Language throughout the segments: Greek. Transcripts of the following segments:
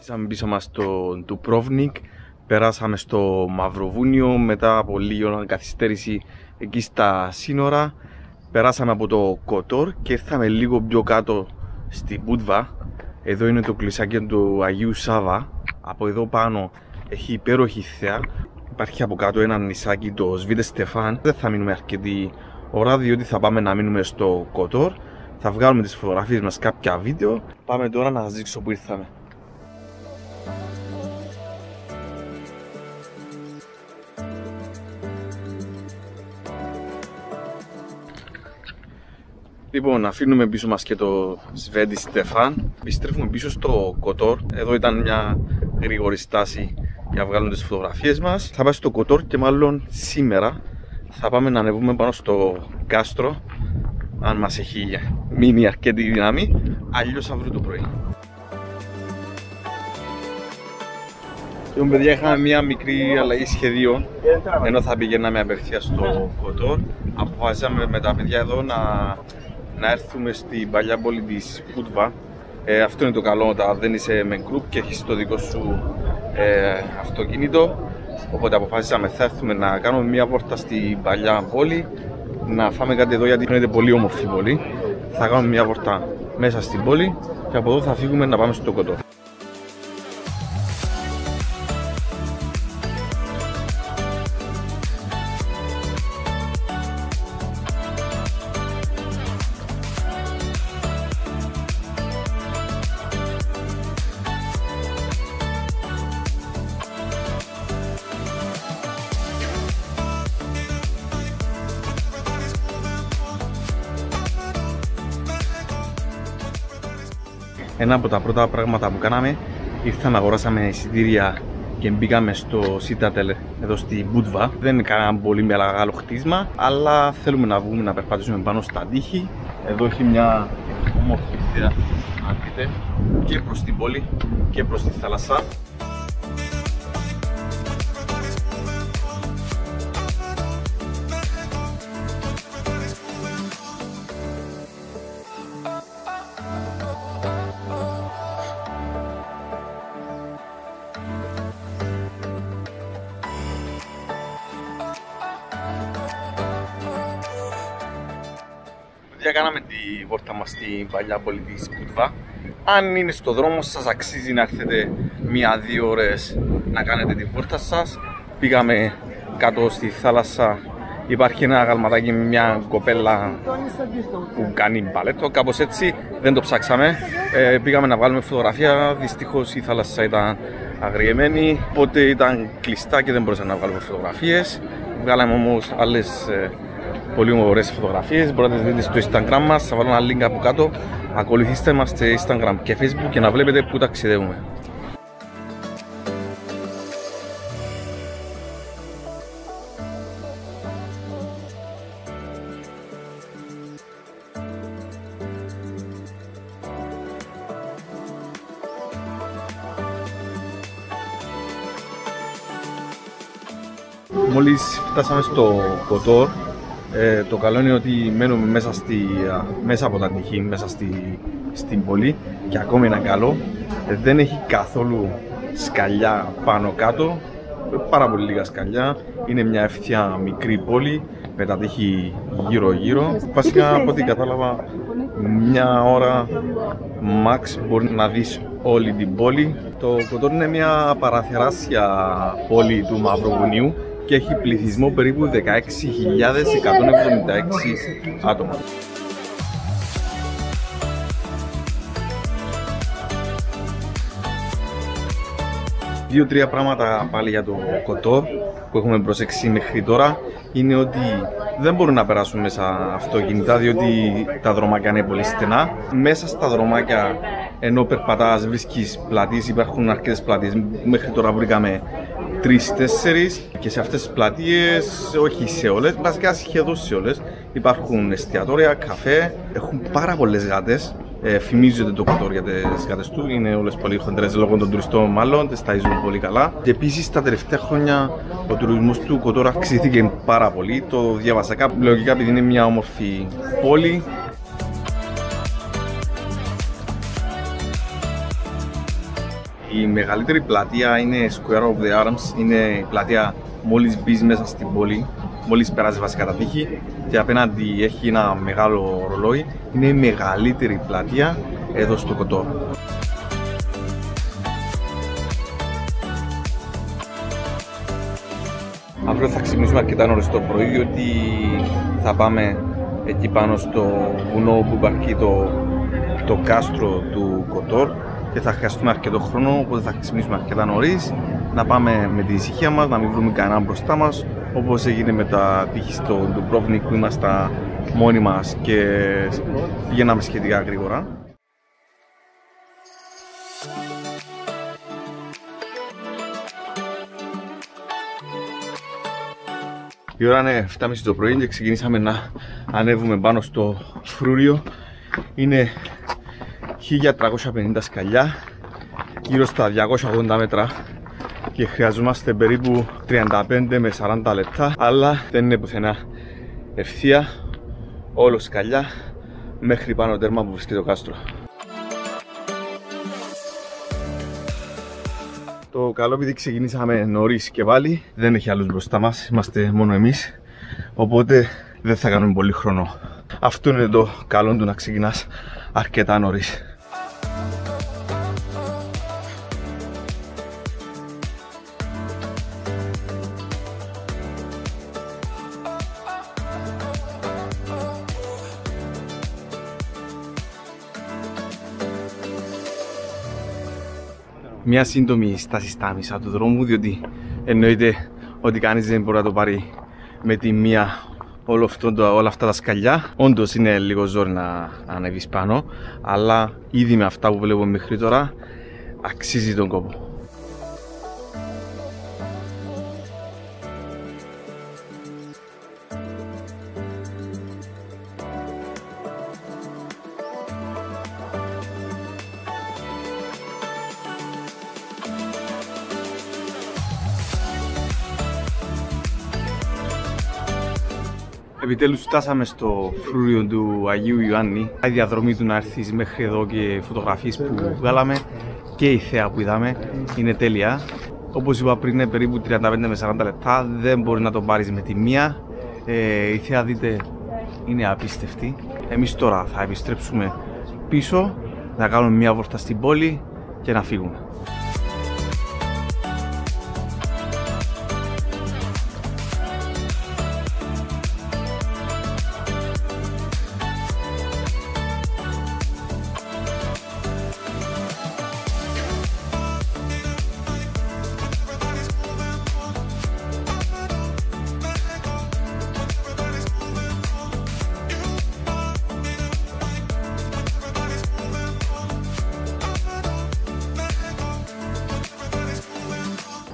Αφήσαμε πίσω μας το Ντουμπρόβνικ, περάσαμε στο Μαυροβούνιο, μετά από λίγο καθυστέρηση εκεί στα σύνορα. Περάσαμε από το Κοτόρ και ήρθαμε λίγο πιο κάτω στη Μπούντβα. Εδώ είναι το κλεισάκι του Αγίου Σάβα. Από εδώ πάνω έχει υπέροχη θέα. Υπάρχει από κάτω ένα νησάκι, το Σβίτε Στεφάν. Δεν θα μείνουμε αρκετή ώρα διότι θα πάμε να μείνουμε στο Κοτόρ. Θα βγάλουμε τις φωτογραφίες μας, κάποια βίντεο. Πάμε τώρα να σας δείξω που ήρθαμε. Λοιπόν, αφήνουμε πίσω μας και το Σβέντι Στεφάν. Επιστρέφουμε πίσω στο Κοτόρ. Εδώ ήταν μια γρήγορη στάση για να βγάλουμε τις φωτογραφίες μας. Θα πάει στο Κοτόρ και μάλλον σήμερα θα πάμε να ανεβούμε πάνω στο κάστρο, αν μας έχει μείνει αρκετή δύναμη, αλλιώς αύριο το πρωί. Λοιπόν, παιδιά, είχαμε μια μικρή αλλαγή σχεδίων. Ενώ θα πηγαίναμε απευθείας στο Κοτόρ, αποφασίσαμε με τα παιδιά εδώ να έρθουμε στην παλιά πόλη της Μπούντβα. Αυτό είναι το καλό όταν δεν είσαι με group και έχεις το δικό σου αυτοκίνητο. Οπότε αποφασίσαμε θα έρθουμε να κάνουμε μια βόλτα στην παλιά πόλη, να φάμε κάτι εδώ γιατί φαίνεται πολύ όμορφη πόλη. Θα κάνουμε μια βόλτα μέσα στην πόλη και από εδώ θα φύγουμε να πάμε στο Κοτόρ. Ένα από τα πρώτα πράγματα που κάναμε, ήρθαμε, αγοράσαμε εισιτήρια και μπήκαμε στο Citadel εδώ στη Μπούντβα. Δεν είναι κανένα πολύ μεγάλο χτίσμα, αλλά θέλουμε να βγούμε να περπατήσουμε πάνω στα τείχη. Εδώ έχει μια όμορφη θέα, αν δείτε, και προς την πόλη και προς τη θάλασσα. Κάναμε τη βόλτα μας στην παλιά πόλη της Μπούντβα. Αν είναι στο δρόμο σας, αξίζει να έρθετε 1-2 ώρες να κάνετε τη βόλτα σας. Πήγαμε κάτω στη θάλασσα. Υπάρχει ένα γαλματάκι με μια κοπέλα που κάνει μπαλέτο, κάπως έτσι. Δεν το ψάξαμε. Πήγαμε να βγάλουμε φωτογραφία. Δυστυχώς η θάλασσα ήταν αγριεμένη, οπότε ήταν κλειστά και δεν μπορούσαμε να βγάλουμε φωτογραφίες. Βγάλαμε όμως άλλες πολύ ωραίες φωτογραφίες, μπορείτε να τις δείτε στο Instagram μας, θα βάλω ένα link από κάτω. Ακολουθήστε μας στο Instagram και Facebook και να βλέπετε πού ταξιδεύουμε. Μόλις φτάσαμε στο Κοτόρ, το καλό είναι ότι μένουμε μέσα από τα τείχη, μέσα στην πόλη και ακόμη ένα καλό, δεν έχει καθόλου σκαλιά πάνω κάτω, πάρα πολύ λίγα σκαλιά, είναι μια ευθεία μικρή πόλη με τα τείχη γύρω γύρω. Βασικά από ό,τι κατάλαβα, μια ώρα max μπορεί να δεις όλη την πόλη. Το Κοτόρ είναι μια παραθεράσια πόλη του Μαυροβουνίου και έχει πληθυσμό περίπου 16.176 άτομα. Δύο-τρία πράγματα πάλι για το Κοτόρ που έχουμε προσέξει μέχρι τώρα είναι ότι δεν μπορούν να περάσουν μέσα αυτοκίνητα διότι τα δρομάκια είναι πολύ στενά. Μέσα στα δρομάκια ενώ περπατάς βρίσκεις πλατείες, υπάρχουν αρκετές πλατείες. Μέχρι τώρα βρήκαμε 3-4 και σε αυτές τις πλατείες, όχι σε όλες, βασικά σχεδόν σε όλες, υπάρχουν εστιατόρια, καφέ, έχουν πάρα πολλές γάτες. Φημίζονται το Κοτόρ για τις γάτες του, είναι όλες πολύ χοντρές λόγω των τουριστών, μάλλον τις ταΐζουν πολύ καλά. Και επίσης τα τελευταία χρόνια ο τουρισμός του Κοτόρ αυξήθηκε πάρα πολύ. Το διάβασα κάπου, λογικά επειδή είναι μια όμορφη πόλη. Η μεγαλύτερη πλατεία είναι Square of the Arms, είναι η πλατεία μόλις μπεις μέσα στην πόλη, μόλις περάσει βασικά τα τείχη και απέναντι έχει ένα μεγάλο ρολόι. Είναι η μεγαλύτερη πλατεία εδώ στο Κοτόρ. Αύριο θα ξυπνήσουμε αρκετά νωρίς το πρωί, διότι θα πάμε εκεί πάνω στο βουνό που υπάρχει το κάστρο του Κοτόρ και θα χρειαστούμε αρκετό χρόνο, οπότε θα ξυπνήσουμε αρκετά νωρίς, να πάμε με τη ησυχία μας, να μην βρούμε κανέναν μπροστά μας, όπως έγινε με τα τείχη στο Ντουμπρόβνικ που ήμασταν μόνοι μας και πηγαίναμε σχετικά γρήγορα. Η ώρα είναι 7.30 το πρωί και ξεκινήσαμε να ανέβουμε πάνω στο φρούριο. Είναι 1350 σκαλιά, γύρω στα 280 μέτρα και χρειαζόμαστε περίπου 35 με 40 λεπτά, αλλά δεν είναι πουθενά ευθεία, όλο σκαλιά μέχρι πάνω τέρμα που βρίσκεται το κάστρο. Το καλό επειδή ξεκινήσαμε νωρίς και πάλι δεν έχει άλλους μπροστά μας, είμαστε μόνο εμείς, οπότε δεν θα κάνουμε πολύ χρόνο. Αυτό είναι το καλό του να ξεκινάς αρκετά νωρίς. Μια σύντομη στάση στα μισά του δρόμου, διότι εννοείται ότι κανείς δεν μπορεί να το πάρει με τη μία όλα αυτά τα σκαλιά. Όντως είναι λίγο ζόρι να ανέβεις πάνω, αλλά ήδη με αυτά που βλέπουμε μέχρι τώρα αξίζει τον κόπο. Επιτέλους φτάσαμε στο φρούριο του Αγίου Ιωάννη. Η διαδρομή του να έρθεις μέχρι εδώ και οι φωτογραφίες που βγάλαμε και η θέα που είδαμε είναι τέλεια. Όπως είπα πριν, είναι περίπου 35 με 40 λεπτά, δεν μπορεί να το πάρεις με τη μία. Η θέα, δείτε, είναι απίστευτη. Εμείς τώρα θα επιστρέψουμε πίσω, να κάνουμε μια βόλτα στην πόλη και να φύγουμε.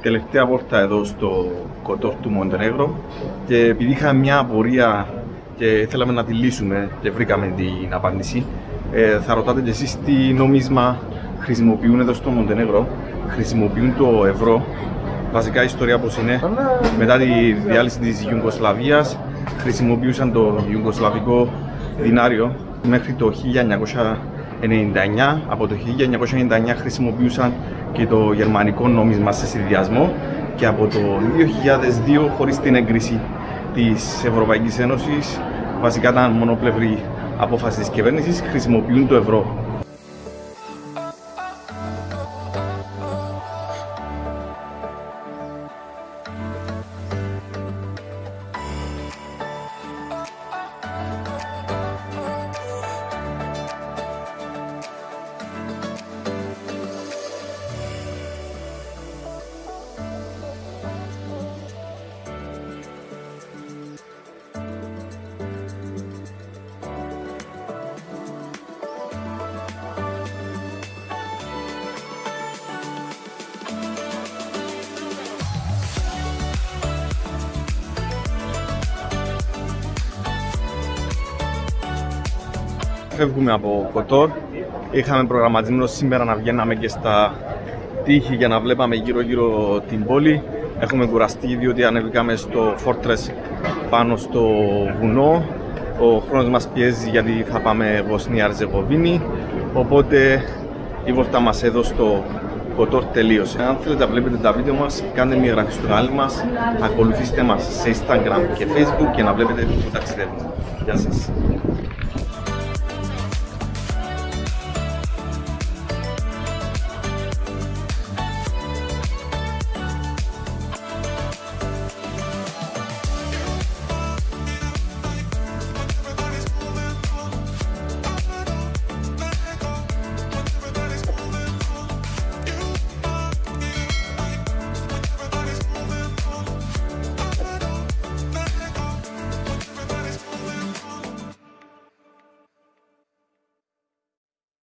Τελευταία πόρτα εδώ στο Κοτόρ του Μοντενέγρο και επειδή είχαμε μια απορία και θέλαμε να τη λύσουμε και βρήκαμε την απάντηση, θα ρωτάτε και εσείς τι νόμισμα χρησιμοποιούν εδώ στο Μοντενέγρο. Χρησιμοποιούν το ευρώ. Βασικά η ιστορία πως είναι, μετά τη διάλυση της Ιουγκοσλαβίας χρησιμοποιούσαν το Ιουγκοσλαβικό δινάριο μέχρι το 1999. Από το 1999 χρησιμοποιούσαν και το γερμανικό νόμισμα σε συνδυασμό και από το 2002, χωρίς την έγκριση της Ευρωπαϊκής Ένωσης, βασικά ήταν μονοπλευρή απόφαση της κυβέρνησης, χρησιμοποιούν το ευρώ. φεύγουμε από Κοτόρ. Είχαμε προγραμματισμένο σήμερα να βγαίναμε και στα τείχη για να βλέπαμε γύρω-γύρω την πόλη. Έχουμε κουραστεί διότι ανεβήκαμε στο Fortress πάνω στο βουνό. Ο χρόνος μας πιέζει γιατί θα πάμε Βοσνία-Ερζεγοβίνη. Οπότε η βόλτα μας εδώ στο Κοτόρ τελείωσε. Αν θέλετε να βλέπετε τα βίντεο μας, κάντε μια εγγραφή στο κανάλι μας, ακολουθήστε μας σε Instagram και Facebook και να βλέπετε που ταξιδεύουμε. Γεια σας.